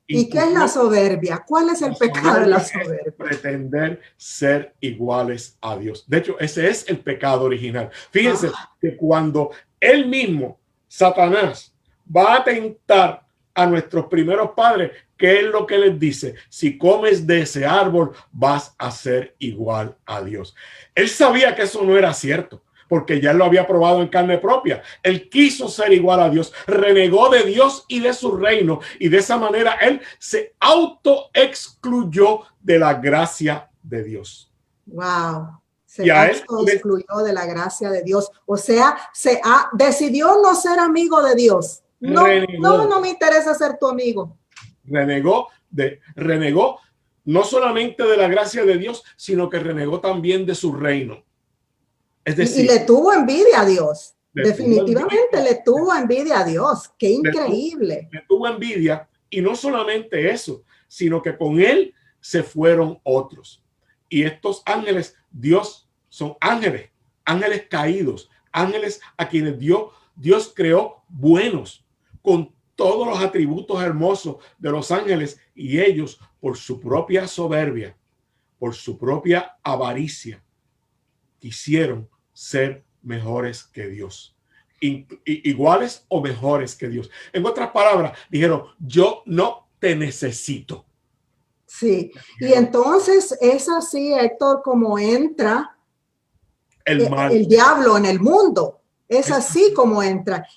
¿Y qué es la soberbia? ¿Cuál es el pecado de la soberbia? Pretender ser iguales a Dios. De hecho, ese es el pecado original. Fíjense que cuando él mismo, Satanás, va a tentar a nuestros primeros padres, ¿qué es lo que les dice? Si comes de ese árbol, vas a ser igual a Dios. Él sabía que eso no era cierto, porque ya lo había probado en carne propia. Él quiso ser igual a Dios, renegó de Dios y de su reino, y de esa manera él se autoexcluyó de la gracia de Dios. Wow. Se autoexcluyó de la gracia de Dios. O sea, decidió no ser amigo de Dios. No, no me interesa ser tu amigo. Renegó no solamente de la gracia de Dios, sino que renegó también de su reino. Es decir, y le tuvo envidia a Dios. Definitivamente le tuvo envidia a Dios. Qué increíble. Le tuvo envidia, y no solamente eso, sino que con él se fueron otros. Y estos ángeles, Dios, son ángeles, ángeles caídos, ángeles a quienes Dios creó buenos, con todos los atributos hermosos de los ángeles, y ellos, por su propia soberbia, por su propia avaricia, quisieron ser mejores que Dios, iguales o mejores que Dios. En otras palabras, dijeron, yo no te necesito. Sí, y entonces es así, Héctor, como entra el diablo en el mundo. Es así como entra.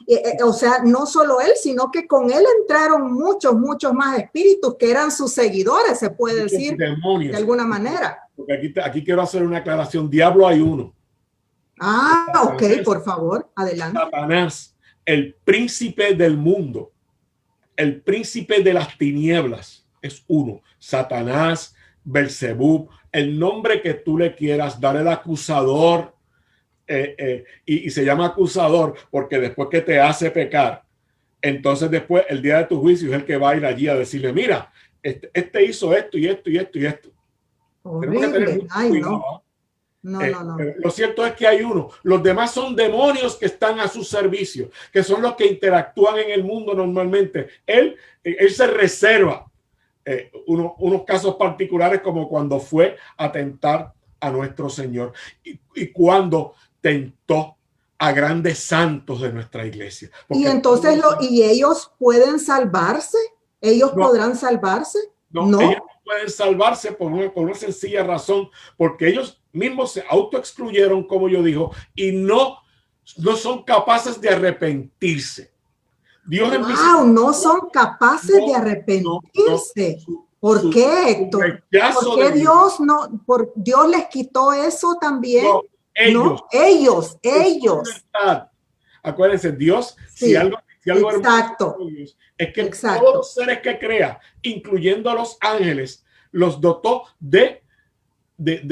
O sea, no solo él, sino que con él entraron muchos más espíritus que eran sus seguidores, se puede decir, demonios, de alguna manera. Porque aquí quiero hacer una aclaración. Diablo hay uno. Ah, Satanás, ok, por favor, adelante. Satanás, el príncipe del mundo, el príncipe de las tinieblas, es uno. Satanás, Belzebub, el nombre que tú le quieras dar, el acusador, y se llama acusador porque después que te hace pecar, entonces después el día de tu juicio es el que va a ir allí a decirle, mira, este hizo esto y esto y esto y esto. Horrible. Tenemos que tener mucho cuidado. No. Lo cierto es que hay uno. Los demás son demonios que están a su servicio, que son los que interactúan en el mundo normalmente. Él se reserva unos casos particulares, como cuando fue a tentar a nuestro Señor y cuando tentó a grandes santos de nuestra iglesia. Y entonces ¿y ellos pueden salvarse? ¿Ellos podrán salvarse? No, ellos no pueden salvarse por una sencilla razón, porque ellos mismos se autoexcluyeron, como yo digo, y no son capaces de arrepentirse. Dios no son capaces de arrepentirse. ¿Por qué, Héctor? ¿Por qué Dios les quitó eso también? Ellos. Acuérdense, Dios, sí, si algo exacto. Dios, es que todos los seres que crea, incluyendo a los ángeles, los dotó de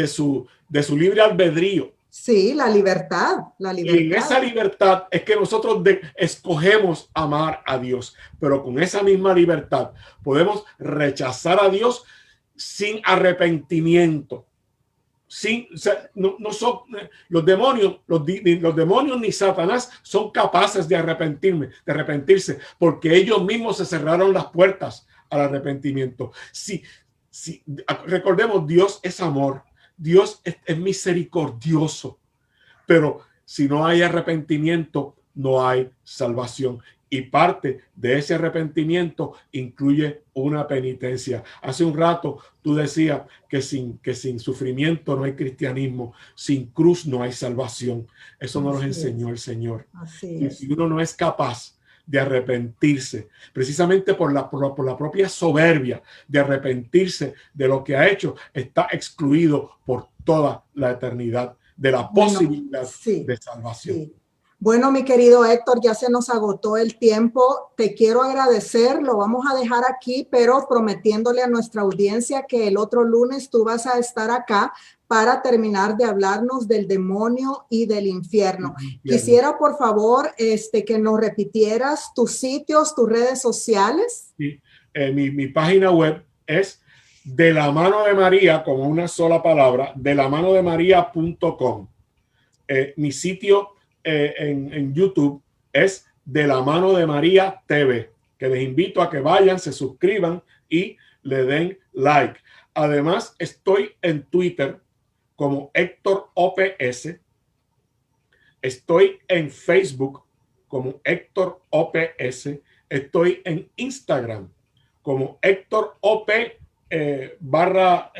su libre albedrío. Sí, la libertad. Y en esa libertad es que nosotros escogemos amar a Dios, pero con esa misma libertad podemos rechazar a Dios sin arrepentimiento. No son los demonios ni Satanás son capaces de arrepentirse, porque ellos mismos se cerraron las puertas al arrepentimiento. Recordemos, Dios es amor, Dios es misericordioso, pero si no hay arrepentimiento, no hay salvación. Y parte de ese arrepentimiento incluye una penitencia. Hace un rato tú decías que sin sufrimiento no hay cristianismo, sin cruz no hay salvación. Eso nos lo enseñó el Señor. Y si uno no es capaz de arrepentirse, precisamente por la propia soberbia de arrepentirse de lo que ha hecho, está excluido por toda la eternidad de la posibilidad de salvación. Sí. Bueno, mi querido Héctor, ya se nos agotó el tiempo. Te quiero agradecer, lo vamos a dejar aquí, pero prometiéndole a nuestra audiencia que el otro lunes tú vas a estar acá para terminar de hablarnos del demonio y del infierno. Quisiera, por favor, que nos repitieras tus sitios, tus redes sociales. Sí. Mi página web es De la Mano de María, como una sola palabra, delamanodemaria.com. Mi sitio en YouTube es De la Mano de María TV, que les invito a que vayan, se suscriban y le den like. Además, estoy en Twitter como Héctor OPS. Estoy en Facebook como Héctor OPS Estoy en Instagram como Héctor OP barra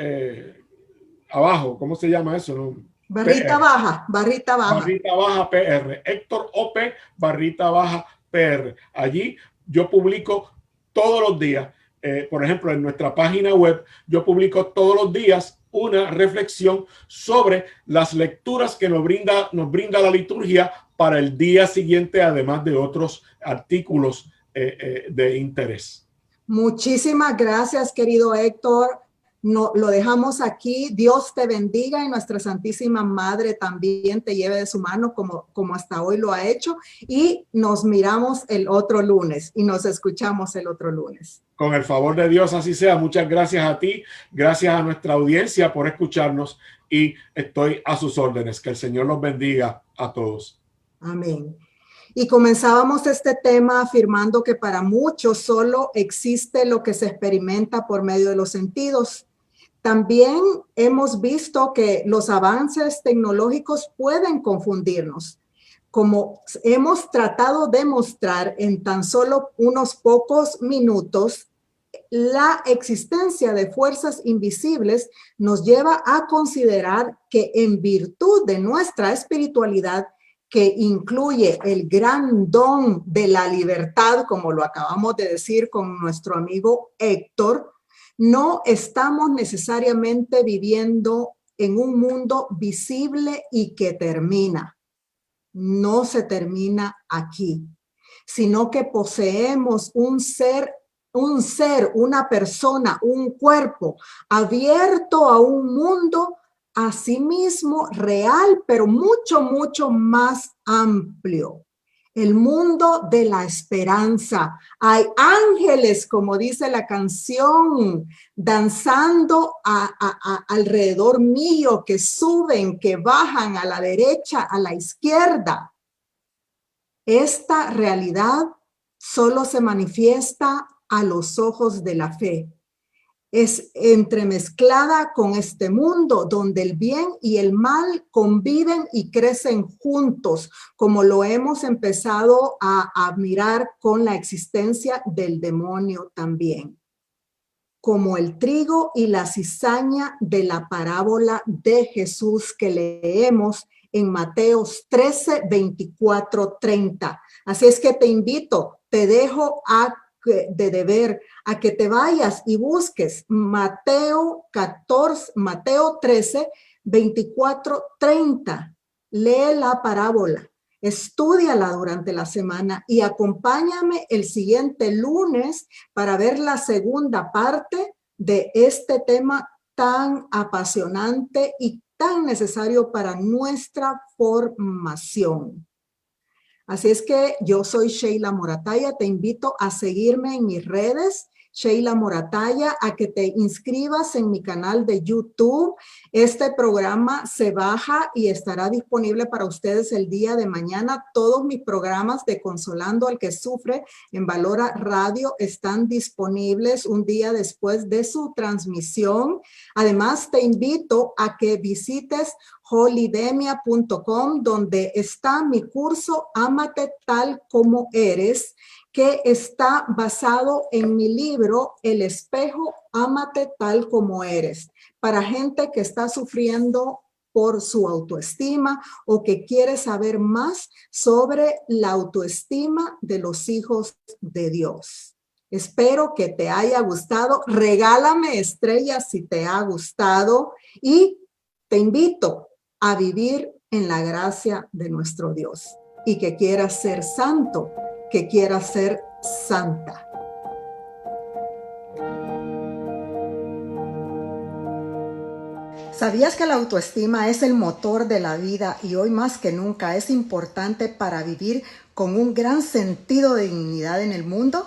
abajo, ¿cómo se llama eso? ¿No? Barrita PR. baja, barrita baja. Barrita baja PR. Héctor OP barrita baja PR. Allí yo publico todos los días. Por ejemplo, en nuestra página web, yo publico todos los días una reflexión sobre las lecturas que nos brinda la liturgia para el día siguiente, además de otros artículos de interés. Muchísimas gracias, querido Héctor. No, lo dejamos aquí. Dios te bendiga y nuestra Santísima Madre también te lleve de su mano como hasta hoy lo ha hecho. Y nos miramos el otro lunes y nos escuchamos el otro lunes. Con el favor de Dios, así sea. Muchas gracias a ti, gracias a nuestra audiencia por escucharnos y estoy a sus órdenes. Que el Señor los bendiga a todos. Amén. Y comenzábamos este tema afirmando que para muchos solo existe lo que se experimenta por medio de los sentidos. También hemos visto que los avances tecnológicos pueden confundirnos. Como hemos tratado de mostrar en tan solo unos pocos minutos, la existencia de fuerzas invisibles nos lleva a considerar que en virtud de nuestra espiritualidad, que incluye el gran don de la libertad, como lo acabamos de decir con nuestro amigo Héctor, no estamos necesariamente viviendo en un mundo visible y que termina. No se termina aquí, sino que poseemos un ser, una persona, un cuerpo abierto a un mundo a sí mismo real, pero mucho, mucho más amplio. El mundo de la esperanza. Hay ángeles, como dice la canción, danzando alrededor mío, que suben, que bajan a la derecha, a la izquierda. Esta realidad solo se manifiesta a los ojos de la fe. Es entremezclada con este mundo donde el bien y el mal conviven y crecen juntos, como lo hemos empezado a mirar con la existencia del demonio también. Como el trigo y la cizaña de la parábola de Jesús que leemos en Mateos 13, 24, 30. Así es que te invito, te dejo de deber a que te vayas y busques Mateo 13, 24, 30. Lee la parábola, estúdiala durante la semana y acompáñame el siguiente lunes para ver la segunda parte de este tema tan apasionante y tan necesario para nuestra formación. Así es que yo soy Sheila Morataya, te invito a seguirme en mis redes, Sheila Morataya, a que te inscribas en mi canal de YouTube. Este programa se baja y estará disponible para ustedes el día de mañana. Todos mis programas de Consolando al que Sufre en Valora Radio están disponibles un día después de su transmisión. Además, te invito a que visites holidemia.com, donde está mi curso Ámate tal como eres, que está basado en mi libro El espejo, ámate tal como eres, para gente que está sufriendo por su autoestima o que quiere saber más sobre la autoestima de los hijos de Dios. Espero que te haya gustado. Regálame estrellas si te ha gustado y te invito a vivir en la gracia de nuestro Dios y que quieras ser santo, que quieras ser santa. ¿Sabías que la autoestima es el motor de la vida y hoy más que nunca es importante para vivir con un gran sentido de dignidad en el mundo?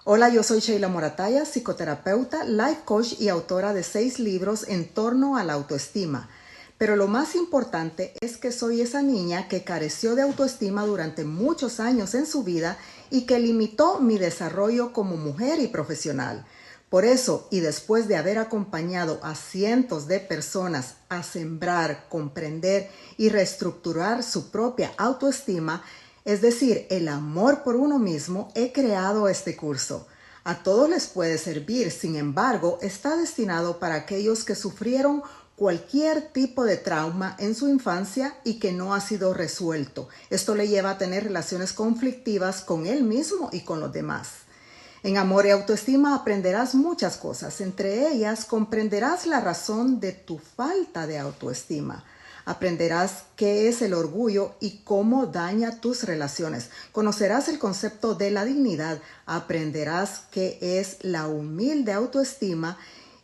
Hola, yo soy Sheila Morataya, psicoterapeuta, life coach y autora de 6 libros en torno a la autoestima. Pero lo más importante es que soy esa niña que careció de autoestima durante muchos años en su vida y que limitó mi desarrollo como mujer y profesional. Por eso, y después de haber acompañado a cientos de personas a sembrar, comprender y reestructurar su propia autoestima, es decir, el amor por uno mismo, he creado este curso. A todos les puede servir, sin embargo, está destinado para aquellos que sufrieron cualquier tipo de trauma en su infancia y que no ha sido resuelto. Esto le lleva a tener relaciones conflictivas con él mismo y con los demás. En amor y autoestima aprenderás muchas cosas. Entre ellas, comprenderás la razón de tu falta de autoestima. Aprenderás qué es el orgullo y cómo daña tus relaciones. Conocerás el concepto de la dignidad. Aprenderás qué es la humilde autoestima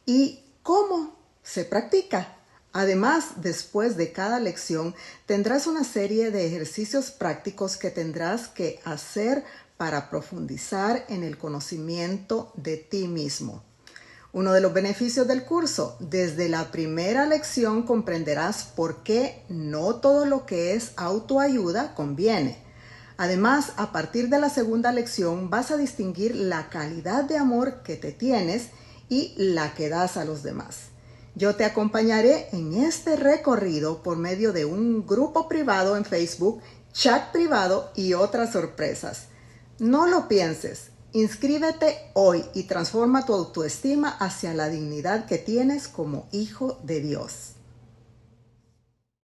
y cómo se practica. Además, después de cada lección, tendrás una serie de ejercicios prácticos que tendrás que hacer para profundizar en el conocimiento de ti mismo. Uno de los beneficios del curso: desde la primera lección comprenderás por qué no todo lo que es autoayuda conviene. Además, a partir de la segunda lección vas a distinguir la calidad de amor que te tienes y la que das a los demás. Yo te acompañaré en este recorrido por medio de un grupo privado en Facebook, chat privado y otras sorpresas. No lo pienses. Inscríbete hoy y transforma tu autoestima hacia la dignidad que tienes como hijo de Dios.